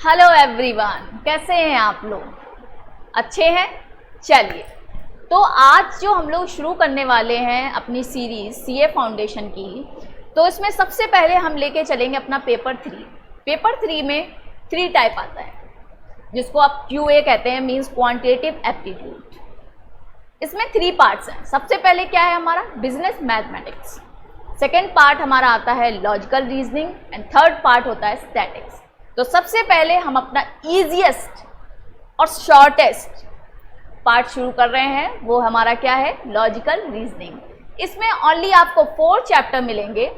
Hello everyone, कैसे हैं आप लोग? अच्छे हैं? चलिए, तो आज जो हम लोग शुरू करने वाले हैं अपनी सीरीज सीए फाउंडेशन की, तो इसमें सबसे पहले हम लेके चलेंगे अपना पेपर 3। पेपर 3 में 3 टाइप आता है, जिसको आप QA कहते हैं, मीन्स क्वांटिटेटिव एप्टीट्यूड। इसमें 3 पार्ट्स हैं। सबसे पहले क्या है हमारा? Business mathematics. सेकेंड पार्ट हमारा आता है logical reasoning and third part होता है स्टैटिक्स। तो सबसे पहले हम अपना ईजीएस्ट और शॉर्टेस्ट पार्ट शुरू कर रहे हैं, वो हमारा क्या है? Logical reasoning. इसमें ओनली आपको 4 चैप्टर मिलेंगे।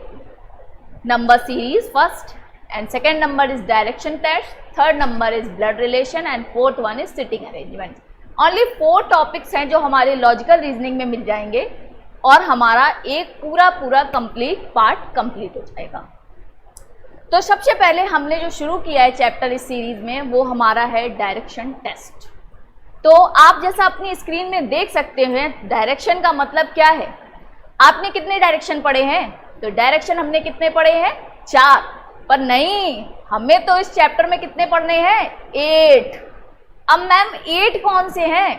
Number series first and second number is direction test, third number is blood relation and fourth one is sitting arrangement. Only 4 topics हैं जो हमारे लॉजिकल रीजनिंग में मिल जाएंगे और हमारा एक पूरा कंप्लीट पार्ट कंप्लीट हो जाएगा। तो सबसे पहले हमने जो शुरू किया है चैप्टर इस सीरीज में, वो हमारा है डायरेक्शन टेस्ट। तो आप जैसा अपनी स्क्रीन में देख सकते हैं, डायरेक्शन का मतलब क्या है? आपने कितने डायरेक्शन पढ़े हैं? तो डायरेक्शन हमने कितने पढ़े हैं? 4। पर नहीं, हमें तो इस चैप्टर में कितने पढ़ने हैं? 8। अब मैम 8 कौन से हैं?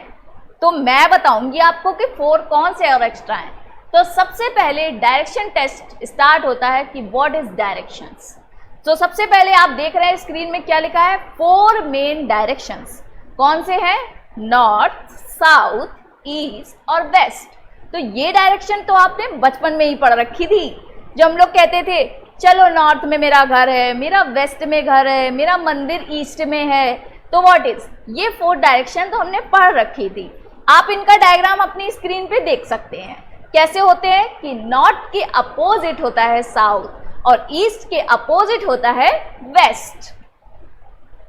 तो मैं बताऊंगी आपको कि 4 कौन से और एक्स्ट्रा हैं। तो सबसे पहले डायरेक्शन टेस्ट स्टार्ट होता है कि व्हाट इज डायरेक्शंस। तो सबसे पहले आप देख रहे हैं स्क्रीन में क्या लिखा है? 4 मेन डायरेक्शंस। कौन से हैं? नॉर्थ, साउथ, ईस्ट और वेस्ट। तो ये डायरेक्शन तो आपने बचपन में ही पढ़ रखी थी, जो हम लोग कहते थे चलो नॉर्थ में मेरा घर है, मेरा वेस्ट में घर है, मेरा मंदिर ईस्ट में है। तो व्हाट इज ये 4 डायरेक्शन तो हमने पढ़ रखी थी। आप इनका डायग्राम अपनी स्क्रीन पे देख सकते हैं। कैसे होते हैं कि नॉर्थ के अपोजिट होता है साउथ और ईस्ट के अपोजिट होता है वेस्ट।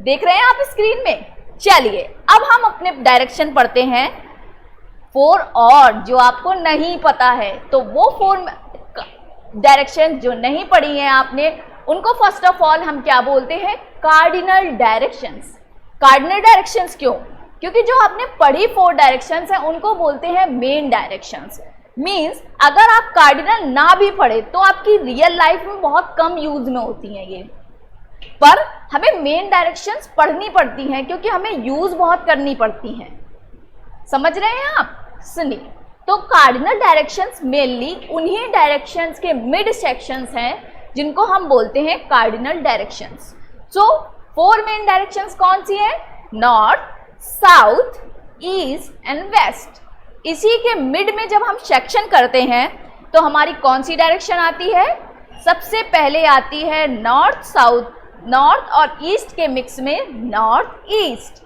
देख रहे हैं आप स्क्रीन में? चलिए, अब हम अपने डायरेक्शन पढ़ते हैं 4 और जो आपको नहीं पता है। तो वो 4 डायरेक्शन जो नहीं पढ़ी हैं आपने, उनको फर्स्ट ऑफ ऑल हम क्या बोलते हैं? Cardinal directions. कार्डिनल डायरेक्शंस क्यों? क्योंकि जो आपने पढ़ी 4 डायरेक्शंस हैं उनको बोलते हैं मेन डायरेक्शंस। मीन्स अगर आप कार्डिनल ना भी पढ़े तो आपकी रियल लाइफ में बहुत कम यूज में होती हैं ये, पर हमें मेन डायरेक्शंस पढ़नी पड़ती हैं क्योंकि हमें यूज बहुत करनी पड़ती हैं। समझ रहे हैं आप? सुनिए, तो कार्डिनल डायरेक्शंस मेनली उन्हीं डायरेक्शंस के मिड सेक्शंस हैं जिनको हम बोलते हैं cardinal directions. So 4 main directions कौन सी हैं? North, south, east and west. इसी के मिड में जब हम सेक्शन करते हैं तो हमारी कौन सी डायरेक्शन आती है? सबसे पहले आती है नॉर्थ साउथ, नॉर्थ और ईस्ट के मिक्स में नॉर्थ ईस्ट,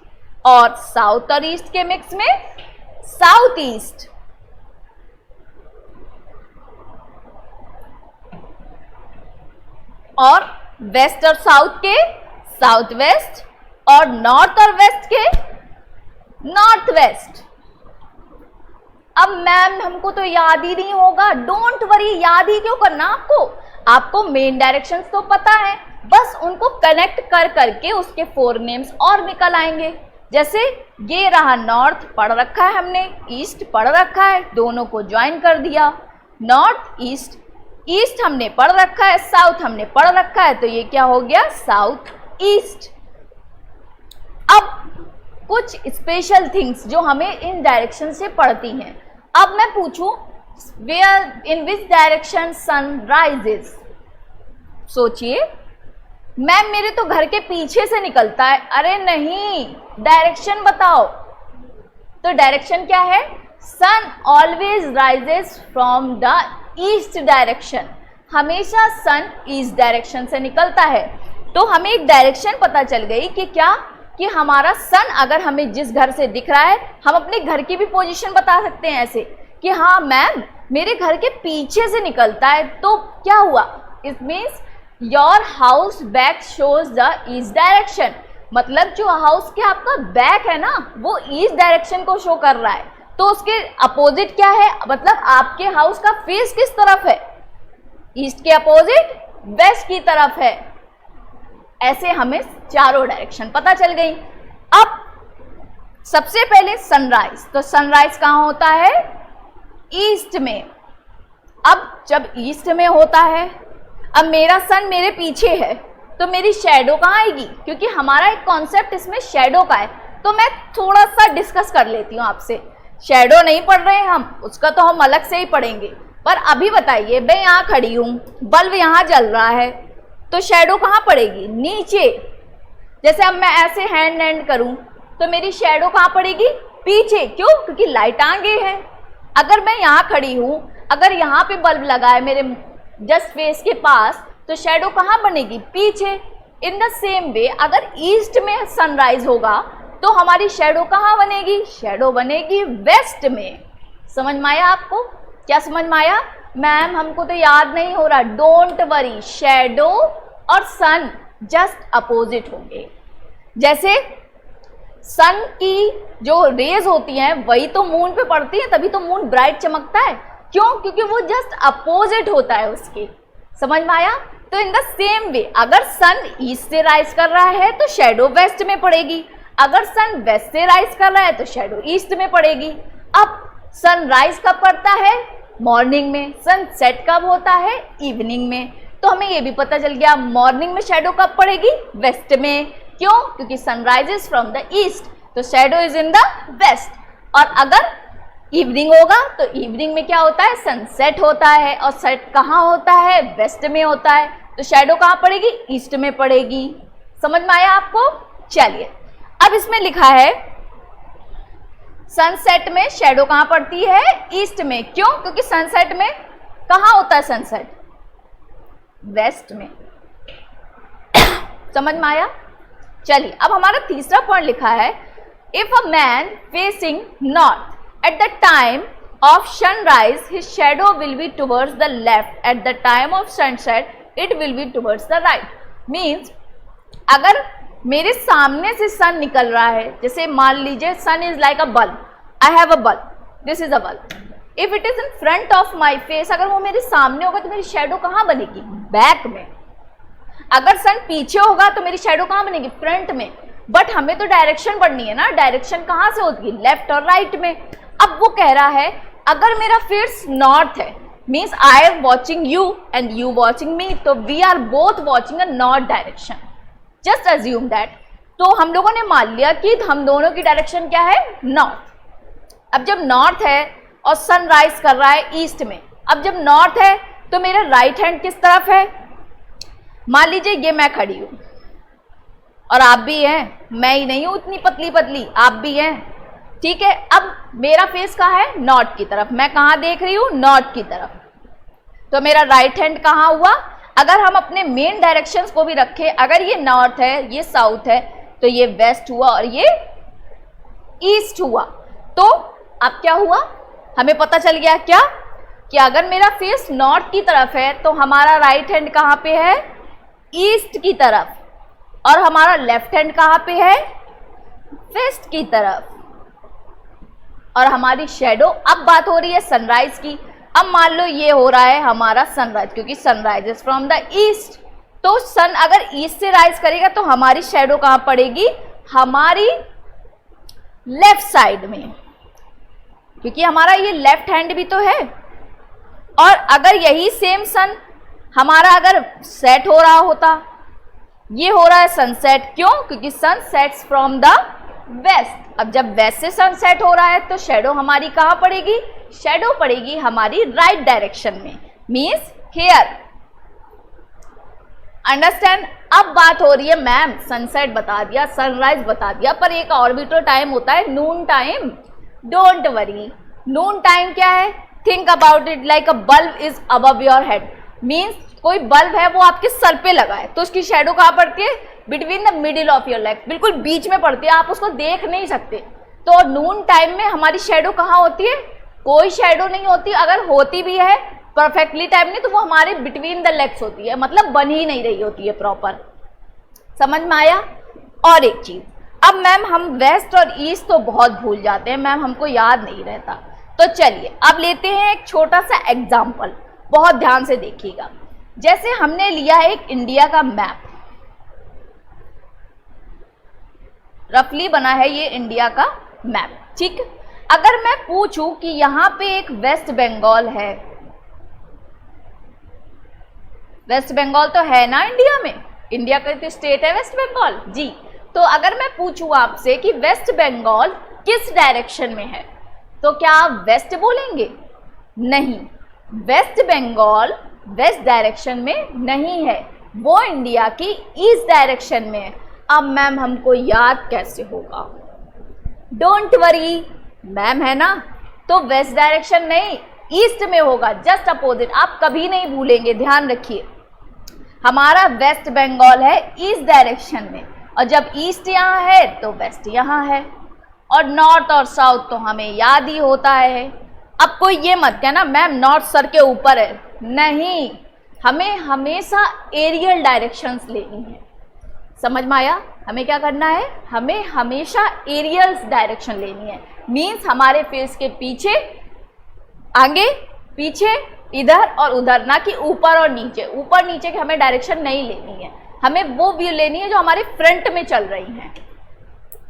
और साउथ और ईस्ट के मिक्स में साउथ ईस्ट। और वेस्ट और साउथ के साउथ वेस्ट, और नॉर्थ और वेस्ट के नॉर्थ वेस्ट। अब मैम हमको तो याद ही नहीं होगा। डोंट वरी, याद ही क्यों करना आपको मेन डायरेक्शंस तो पता है, बस उनको कनेक्ट कर करके उसके 4 नेम्स और निकल आएंगे। जैसे ये रहा नॉर्थ पढ़ रखा है हमने, ईस्ट पढ़ रखा है, दोनों को ज्वाइन कर दिया। नॉर्थ ईस्ट, ईस्ट हमने पढ़ रखा है, साउथ हमने पढ़ रखा है, तो ये क्या हो गया? South east. अब कुछ स्पेशल थिंग्स जो हमें इन डायरेक्शन से पढ़ती हैं। अब मैं पूछूं, where in which direction sun rises? सोचिए, मैम मेरे तो घर के पीछे से निकलता है। अरे नहीं, डायरेक्शन बताओ। तो डायरेक्शन क्या है? Sun always rises from the east direction. हमेशा सन ईस्ट डायरेक्शन से निकलता है। तो हमें एक डायरेक्शन पता चल गई कि क्या, कि हमारा सन अगर हमें जिस घर से दिख रहा है, हम अपने घर की भी पोजीशन बता सकते हैं ऐसे कि हाँ मैम मेरे घर के पीछे से निकलता है। तो क्या हुआ? It means your house back shows the east direction. मतलब जो हाउस के आपका बैक है ना, वो ईस्ट डायरेक्शन को शो कर रहा है। तो उसके अपोजिट क्या है? मतलब आपके हाउस का फेस किस तरफ है? ईस्ट के अपोजिट वेस्ट की तरफ है। ऐसे हमें चारों डायरेक्शन पता चल गई। अब सबसे पहले सनराइज। तो सनराइज कहाँ होता है? ईस्ट में। अब जब ईस्ट में होता है, अब मेरा सन मेरे पीछे है, तो मेरी शेडो कहाँ आएगी, क्योंकि हमारा एक कॉन्सेप्ट इसमें शेडो का है। तो मैं थोड़ा सा डिस्कस कर लेती हूँ आपसे। शेडो नहीं पढ़ रहे हैं हम, उसका तो हम अलग से ही पढ़ेंगे, पर अभी बताइए, मैं यहाँ खड़ी हूँ, बल्ब यहाँ जल रहा है, तो शेडो कहाँ पड़ेगी, नीचे। जैसे अब मैं ऐसे हैंड करूँ तो मेरी शेडो कहाँ पड़ेगी, पीछे। क्यों, क्योंकि लाइट आगे है। अगर मैं यहाँ खड़ी हूँ, अगर यहाँ पे बल्ब लगा है मेरे जस्ट फेस के पास, तो शेडो कहाँ बनेगी, पीछे। इन द सेम वे अगर ईस्ट में सनराइज होगा तो हमारी शेडो कहाँ बनेगी, शेडो बनेगी वेस्ट में। समझ में आया आपको, क्या समझ में आया? मैम हमको तो याद नहीं हो रहा, डोंट वरी, शेडो और सन जस्ट अपोजिट होंगे। जैसे सन की जो रेज होती हैं वही तो मून पे पड़ती है, तभी तो मून ब्राइट चमकता है। क्यों, क्योंकि वो जस्ट अपोजिट होता है उसके। समझ में आया? तो इन द सेम वे अगर सन ईस्ट से राइज कर रहा है तो शेडो वेस्ट में पड़ेगी, अगर सन वेस्ट से राइज कर रहा है तो शेडो ईस्ट में पड़ेगी। अब सन राइज कब पड़ता है, मॉर्निंग में। सन सेट कब होता है, इवनिंग में। तो हमें ये भी पता चल गया मॉर्निंग में शेडो कब पड़ेगी, वेस्ट में। क्यों, क्योंकि sunrise is from the east, तो shadow is in the west. और अगर इवनिंग होगा तो इवनिंग में क्या होता है, सनसेट होता है, और सेट कहाँ होता है, वेस्ट में होता है, तो शेडो कहाँ पड़ेगी, ईस्ट में पड़ेगी। समझ में आया आपको? चलिए अब इसमें लिखा है सनसेट में शेडो कहाँ पड़ती है, ईस्ट में। क्यों, क्योंकि सनसेट में कहाँ होता है, सनसेट वेस्ट में। समझ में आया? चलिए अब हमारा तीसरा पॉइंट लिखा है, if a man facing north at the time of sunrise his shadow will be towards the left, at the time of sunset it will be towards the right। means अगर मेरे सामने से सन निकल रहा है, जैसे मान लीजिए sun is like a bulb, I have a bulb, this is a bulb, if it is in front of my face, अगर वो मेरे सामने होगा तो मेरी शेडो कहाँ बनेगी, बैक में। अगर सन पीछे होगा तो मेरी शेडो कहाँ बनेगी, फ्रंट में। बट हमें तो डायरेक्शन पढ़नी है ना, डायरेक्शन कहाँ से होती है, लेफ्ट और राइट में। अब वो कह रहा है अगर मेरा फेस नॉर्थ है, means I am watching you and you watching me, तो we are both watching a north direction. Just assume that. तो हम लोगों ने मान लिया कि हम दोनों की डायरेक्शन क्या है, नॉर्थ। अब जब नॉर्थ है और सन राइज कर रहा है ईस्ट में, अब जब नॉर्थ है तो मेरा राइट हैंड किस तरफ है, मान लीजिए ये मैं खड़ी हूं और आप भी हैं, मैं ही नहीं हूं इतनी पतली पतली, आप भी हैं, ठीक है। अब मेरा फेस कहाँ है, नॉर्थ की तरफ, मैं कहाँ देख रही हूँ, नॉर्थ की तरफ। तो मेरा राइट हैंड कहाँ हुआ, अगर हम अपने मेन डायरेक्शंस को भी रखें, अगर ये नॉर्थ है, ये साउथ है, तो ये वेस्ट हुआ और ये ईस्ट हुआ। तो अब क्या हुआ, हमें पता चल गया क्या, कि अगर मेरा फेस नॉर्थ की तरफ है तो हमारा राइट हैंड कहाँ पे है, ईस्ट की तरफ, और हमारा लेफ्ट हैंड कहाँ पे है, वेस्ट की तरफ। और हमारी शेडो, अब बात हो रही है सनराइज की। अब मान लो ये हो रहा है हमारा सनराइज, क्योंकि sunrise is from the east, तो सन अगर ईस्ट से राइज करेगा तो हमारी शेडो कहाँ पड़ेगी, हमारी लेफ्ट साइड में, क्योंकि हमारा ये लेफ्ट हैंड भी तो है। और अगर यही सेम सन हमारा अगर सेट हो रहा होता, ये हो रहा है सनसेट, क्यों, क्योंकि sun sets from the west. अब जब वेस्ट से सनसेट हो रहा है तो शेडो हमारी कहाँ पड़ेगी, शेडो पड़ेगी हमारी राइट डायरेक्शन में, मीन्स हियर। अंडरस्टैंड? अब बात हो रही है मैम सनसेट बता दिया, सनराइज बता दिया, पर एक और भी तो टाइम होता है, नून time. Don't worry, Noon time क्या है, think about it like a bulb is above your head. Means कोई बल्ब है वो आपके सर पे लगा है, तो उसकी शेडो कहाँ पड़ती है, between the middle of your leg, बिल्कुल बीच में पड़ती है, आप उसको देख नहीं सकते। तो नून टाइम में हमारी शेडो कहाँ होती है, कोई शेडो नहीं होती, अगर होती भी है परफेक्टली टाइम नहीं, तो वो हमारे बिटवीन द लेग्स होती है, मतलब बन ही नहीं रही होती है प्रॉपर। समझ में आया? और एक चीज, अब मैम हम वेस्ट और ईस्ट तो बहुत भूल जाते हैं मैम, हमको याद नहीं रहता। तो चलिए अब लेते हैं एक छोटा सा एग्जाम्पल, बहुत ध्यान से देखिएगा। जैसे हमने लिया है एक इंडिया का मैप, रफली बना है ये इंडिया का मैप, ठीक। अगर मैं पूछूं कि यहां पे एक वेस्ट बंगाल है, वेस्ट बंगाल तो है ना इंडिया में, इंडिया का तो स्टेट है वेस्ट बंगाल जी। तो अगर मैं पूछूं आपसे कि वेस्ट बंगाल किस डायरेक्शन में है, तो क्या आप वेस्ट बोलेंगे? नहीं, वेस्ट बंगाल वेस्ट डायरेक्शन में नहीं है, वो इंडिया की ईस्ट डायरेक्शन में है। अब मैम हमको याद कैसे होगा? डोंट वरी मैम, है ना, तो वेस्ट डायरेक्शन नहीं, ईस्ट में होगा, जस्ट अपोजिट। आप कभी नहीं भूलेंगे, ध्यान रखिए, हमारा वेस्ट बंगाल है ईस्ट डायरेक्शन में, और जब ईस्ट यहाँ है तो वेस्ट यहाँ है, और नॉर्थ और साउथ तो हमें याद ही होता है। अब कोई ये मत कहना मैम नॉर्थ सर के ऊपर है, नहीं, हमें हमेशा एरियल डायरेक्शंस लेनी है। समझ में आया? हमें क्या करना है? हमें हमेशा एरियल डायरेक्शन लेनी है। मीन्स हमारे फेस के पीछे, आगे, पीछे, इधर और उधर, ना कि ऊपर और नीचे। ऊपर नीचे की हमें डायरेक्शन नहीं लेनी है, हमें वो व्यू लेनी है जो हमारे फ्रंट में चल रही हैं।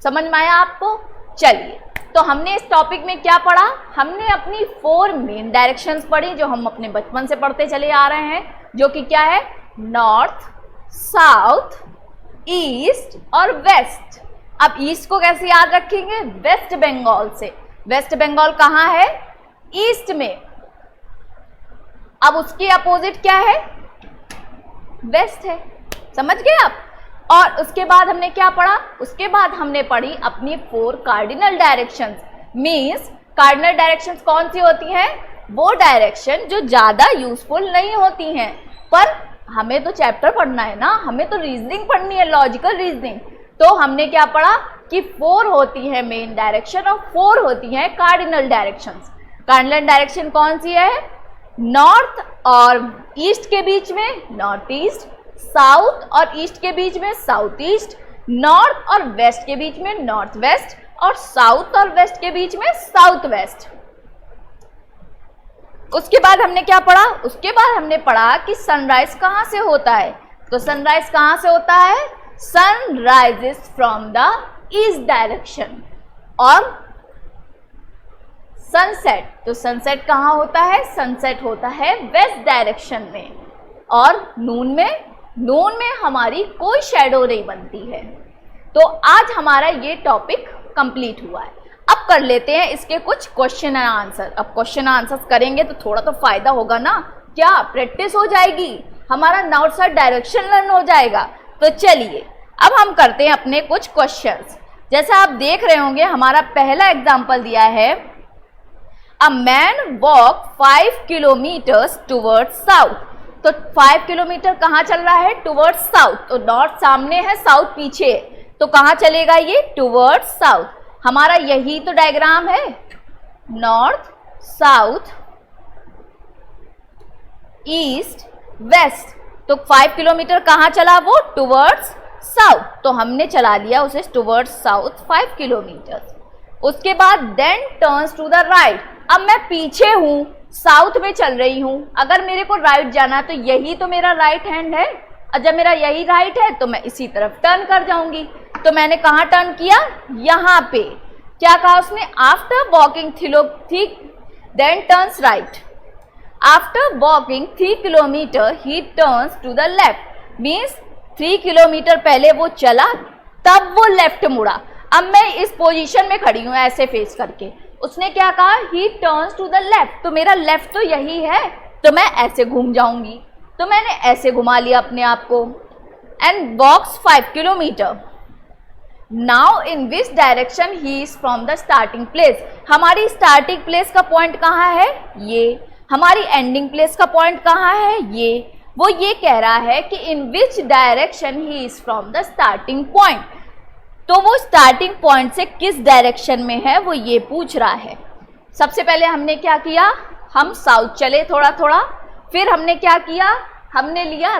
समझ में आया आपको? चलिए, तो हमने इस टॉपिक में क्या पढ़ा? हमने अपनी 4 मेन डायरेक्शंस पढ़ी जो हम अपने बचपन से पढ़ते चले आ रहे हैं, जो कि क्या है? नॉर्थ, साउथ, ईस्ट और वेस्ट। अब ईस्ट को कैसे याद रखेंगे? वेस्ट बंगाल से। वेस्ट बंगाल कहाँ है? ईस्ट में। अब उसके अपोजिट क्या है? वेस्ट है। समझ गए आप? और उसके बाद हमने क्या पढ़ा? उसके बाद हमने पढ़ी अपनी 4 cardinal directions. Means cardinal directions कौन सी होती हैं? वो डायरेक्शन जो ज़्यादा यूजफुल नहीं होती हैं, पर हमें तो चैप्टर पढ़ना है ना, हमें तो रीजनिंग पढ़नी है, लॉजिकल रीजनिंग। तो हमने क्या पढ़ा कि 4 होती है मेन डायरेक्शन और 4 होती हैं कार्डिनल डायरेक्शंस। कार्डिनल डायरेक्शन कौन सी है? नॉर्थ और ईस्ट के बीच में नॉर्थ ईस्ट, साउथ और ईस्ट के बीच में साउथ ईस्ट, नॉर्थ और वेस्ट के बीच में नॉर्थ वेस्ट, और साउथ और वेस्ट के बीच में साउथ वेस्ट। उसके बाद हमने क्या पढ़ा? उसके बाद हमने पढ़ा कि सनराइज कहाँ से होता है। तो सनराइज कहाँ से होता है? Sun rises from the east direction. और सनसेट, तो सनसेट कहाँ होता है? सनसेट होता है वेस्ट डायरेक्शन में। और नून में हमारी कोई शैडो नहीं बनती है। तो आज हमारा ये टॉपिक कंप्लीट हुआ है। अब कर लेते हैं इसके कुछ क्वेश्चन एंड आंसर। अब क्वेश्चन आंसर करेंगे तो थोड़ा तो फायदा होगा ना, क्या प्रैक्टिस हो जाएगी, हमारा नॉर्थ साउथ डायरेक्शन लर्न हो जाएगा। तो चलिए अब हम करते हैं अपने कुछ क्वेश्चंस। जैसे आप देख रहे होंगे हमारा पहला एग्जाम्पल दिया है, a man walk 5 kilometres towards south. तो 5 किलोमीटर कहाँ चल रहा है? Towards south. तो नॉर्थ सामने है, साउथ पीछे, तो कहाँ चलेगा ये? Towards south. हमारा यही तो डायग्राम है, नॉर्थ, साउथ, ईस्ट, वेस्ट। तो 5 किलोमीटर कहाँ चला वो? Towards south. तो हमने चला लिया उसे टुवर्ड्स साउथ 5 किलोमीटर। उसके बाद then turns to the right. अब मैं पीछे हूं, साउथ में चल रही हूं, अगर मेरे को राइट जाना तो यही तो मेरा राइट हैंड है, और जब मेरा यही राइट है तो मैं इसी तरफ टर्न कर जाऊंगी। तो मैंने कहाँ टर्न किया? यहाँ पे। क्या कहा उसने? After walking thick then turns right. After walking 3 kilometre he turns to the left. Means 3 kilometre पहले वो चला, तब वो लेफ्ट मुड़ा। अब मैं इस पोजीशन में खड़ी हूँ ऐसे फेस करके। उसने क्या कहा? He turns to the left. तो मेरा लेफ्ट तो यही है, तो मैं ऐसे घूम जाऊंगी। तो मैंने ऐसे घुमा लिया अपने आप को। And walks 5 kilometre. Now in which direction he is from the starting place. हमारी स्टार्टिंग प्लेस का पॉइंट कहाँ है? ये। हमारी एंडिंग प्लेस का पॉइंट कहाँ है? ये। वो ये कह रहा है कि in which direction he is from the starting point. तो वो स्टार्टिंग पॉइंट से किस डायरेक्शन में है वो ये पूछ रहा है। सबसे पहले हमने क्या किया? हम साउथ चले थोड़ा थोड़ा, फिर हमने क्या किया? हमने लिया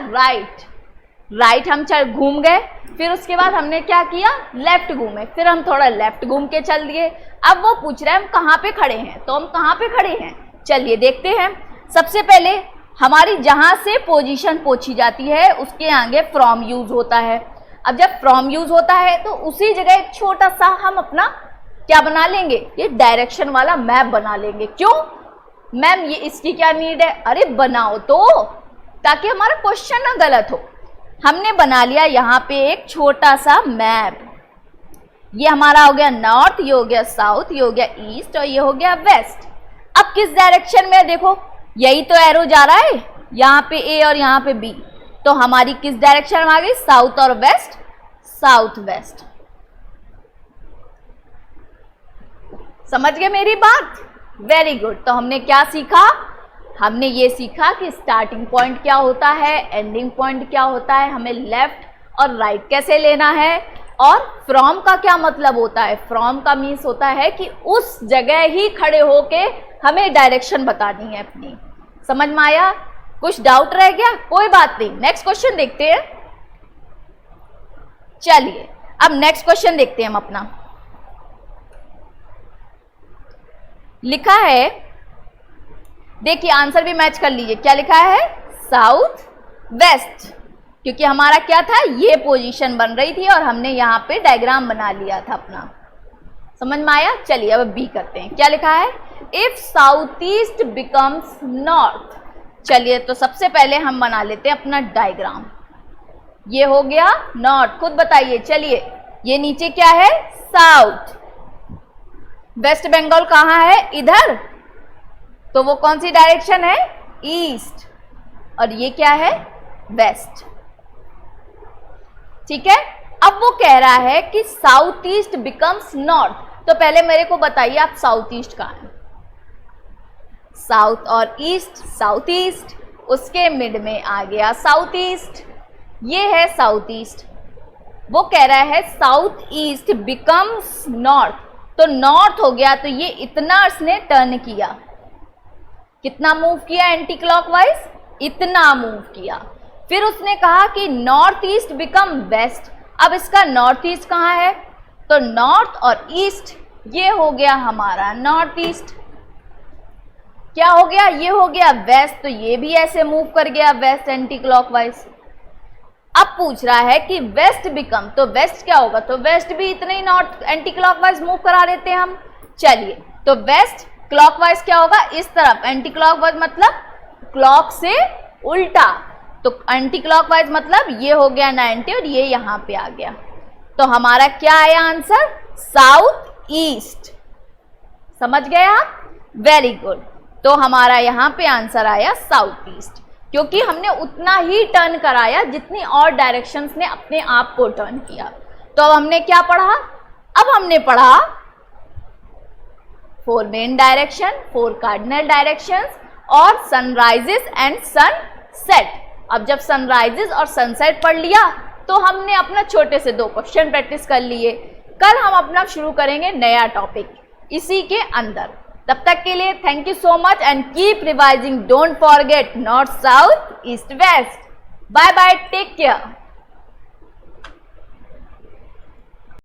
राइट हम चल घूम गए। फिर उसके बाद हमने क्या किया? लेफ्ट घूमे, फिर हम थोड़ा लेफ्ट घूम के चल दिए। अब वो पूछ रहा है हम कहाँ पे खड़े हैं, तो हम कहाँ पे खड़े हैं चलिए देखते हैं। सबसे पहले हमारी जहाँ से पोजीशन पूछी जाती है उसके आगे फ्रॉम यूज होता है। अब जब फ्रॉम यूज होता है तो उसी जगह एक छोटा सा हम अपना क्या बना लेंगे? ये डायरेक्शन वाला मैप बना लेंगे। क्यों मैम, ये इसकी क्या नीड है? अरे बनाओ तो, ताकि हमारा क्वेश्चन ना गलत हो। हमने बना लिया यहाँ पे एक छोटा सा मैप। ये हमारा हो गया नॉर्थ, ये हो गया साउथ, ये हो गया ईस्ट और ये हो गया वेस्ट। अब किस डायरेक्शन में है देखो, यही तो एरो जा रहा है, यहाँ पे ए और यहाँ पे बी, तो हमारी किस डायरेक्शन में आ गई, साउथ और वेस्ट, साउथ वेस्ट। समझ गए मेरी बात? Very good. तो हमने क्या सीखा, हमने ये सीखा कि स्टार्टिंग पॉइंट क्या होता है, एंडिंग पॉइंट क्या होता है, हमें लेफ्ट और राइट कैसे लेना है, और फ्रॉम का क्या मतलब होता है। फ्रॉम का मीन्स होता है कि उस जगह ही खड़े होके हमें डायरेक्शन बतानी है अपनी। समझ में आया? कुछ डाउट रह गया? कोई बात नहीं, नेक्स्ट क्वेश्चन देखते हैं। चलिए अब नेक्स्ट क्वेश्चन देखते हैं हम अपना। लिखा है, देखिए आंसर भी मैच कर लीजिए, क्या लिखा है, साउथ वेस्ट, क्योंकि हमारा क्या था, ये पोजीशन बन रही थी और हमने यहाँ पे डायग्राम बना लिया था अपना। समझ में आया? चलिए अब बी करते हैं। क्या लिखा है, if south east becomes north. चलिए तो सबसे पहले हम बना लेते हैं अपना डायग्राम। ये हो गया नॉर्थ, खुद बताइए। चलिए ये नीचे क्या है, साउथ। वेस्ट बंगाल कहाँ है, इधर, तो वो कौन सी डायरेक्शन है, ईस्ट, और ये क्या है, वेस्ट। ठीक है। अब वो कह रहा है कि साउथ ईस्ट बिकम्स नॉर्थ, तो पहले मेरे को बताइए आप साउथ ईस्ट कहाँ है। साउथ और ईस्ट, साउथ ईस्ट, उसके मिड में आ गया साउथ ईस्ट, ये है साउथ ईस्ट। वो कह रहा है साउथ ईस्ट बिकम्स नॉर्थ, तो नॉर्थ हो गया, तो ये इतना इसने टर्न किया, कितना मूव किया एंटी क्लॉकवाइज, इतना मूव किया। फिर उसने कहा कि नॉर्थ ईस्ट बिकम वेस्ट। अब इसका नॉर्थ ईस्ट कहाँ है, तो नॉर्थ और ईस्ट, ये हो गया हमारा नॉर्थ ईस्ट। क्या हो गया, ये हो गया वेस्ट, तो ये भी ऐसे मूव कर गया वेस्ट एंटी क्लॉकवाइज। अब पूछ रहा है कि वेस्ट बिकम, तो वेस्ट क्या होगा, तो वेस्ट भी इतने ही नॉर्थ एंटी क्लॉकवाइज मूव करा देते हैं हम। चलिए तो वेस्ट क्लॉकवाइज क्या होगा, इस तरफ, एंटी क्लॉकवाइज मतलब क्लॉक से उल्टा, तो एंटी क्लॉकवाइज मतलब ये हो गया 90 और ये यहाँ पे आ गया, तो हमारा क्या आया आंसर, साउथ ईस्ट। समझ गए आप? Very good. तो हमारा यहाँ पे आंसर आया साउथ ईस्ट, क्योंकि हमने उतना ही टर्न कराया जितनी और डायरेक्शंस ने अपने आप को टर्न किया। तो अब हमने क्या पढ़ा, अब हमने पढ़ा 4 मेन डायरेक्शन, 4 कार्डिनल डायरेक्शंस और सनराइजेस एंड सनसेट। अब जब सनराइजेस और सनसेट पढ़ लिया तो हमने अपना छोटे से 2 क्वेश्चन प्रैक्टिस कर लिए। कल हम अपना शुरू करेंगे नया टॉपिक इसी के अंदर। तब तक के लिए thank you so much and keep revising, don't forget north south east west. Bye bye, take care.